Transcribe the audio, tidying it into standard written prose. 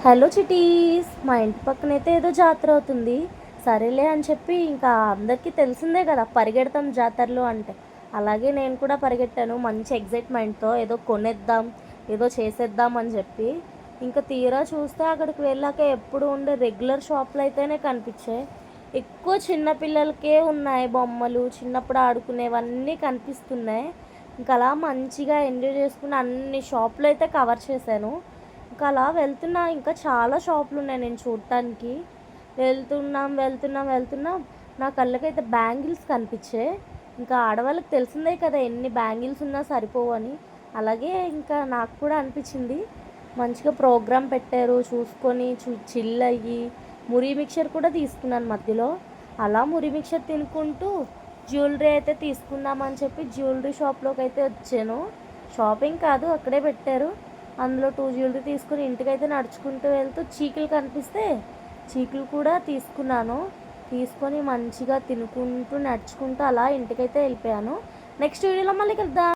Hello Chitti's, మా ఇంటి పక్కనైతే ఏదో జాతర అవుతుంది. సరేలే అని చెప్పి ఇంకా అందరికీ తెలిసిందే కదా పరిగెడతాం జాతరలో అంటే. అలాగే నేను కూడా పరిగెట్టాను మంచి ఎగ్జైట్మెంట్తో, ఏదో కొనేద్దాం ఏదో చేసేద్దాం అని చెప్పి. ఇంకా తీరా చూస్తే అక్కడికి వెళ్ళాక ఎప్పుడు ఉండే రెగ్యులర్ షాపులు అయితేనే కనిపించాయి. ఎక్కువ చిన్నపిల్లలకే ఉన్నాయి బొమ్మలు, చిన్నప్పుడు ఆడుకునేవన్నీ కనిపిస్తున్నాయి. ఇంకా అలా మంచిగా ఎంజాయ్ చేసుకుని అన్ని షాపులు అయితే కవర్ చేశాను. ఇంకా అలా వెళ్తున్నా, ఇంకా చాలా షాపులు ఉన్నాయి నేను చూడటానికి. వెళ్తున్నాం. నా కళ్ళకైతే బ్యాంగిల్స్ కనిపించాయి. ఇంకా ఆడవాళ్ళకి తెలిసిందే కదా ఎన్ని బ్యాంగిల్స్ ఉన్నా సరిపోవు అని. అలాగే ఇంకా నాకు కూడా అనిపించింది. మంచిగా ప్రోగ్రామ్ పెట్టారు, చూసుకొని చిల్ అయ్యి మురి మిక్చర్ కూడా తీసుకున్నాను మధ్యలో. అలా మురి మిక్చర్ తినుకుంటూ జ్యువెలరీ అయితే తీసుకుందామని చెప్పి జ్యువెలరీ షాప్లోకి అయితే వచ్చాను. షాపింగ్ కాదు, అక్కడే పెట్టారు. అందులో 2 జ్యువెలరీ తీసుకుని ఇంటికైతే నడుచుకుంటూ వెళ్తూ చీకులు కనిపిస్తే చీకులు కూడా తీసుకున్నాను. తీసుకొని మంచిగా తినుకుంటూ నడుచుకుంటూ అలా ఇంటికైతే వెళ్ళిపోయాను. నెక్స్ట్ వీడియోలో మళ్ళీ కలుద్దాం.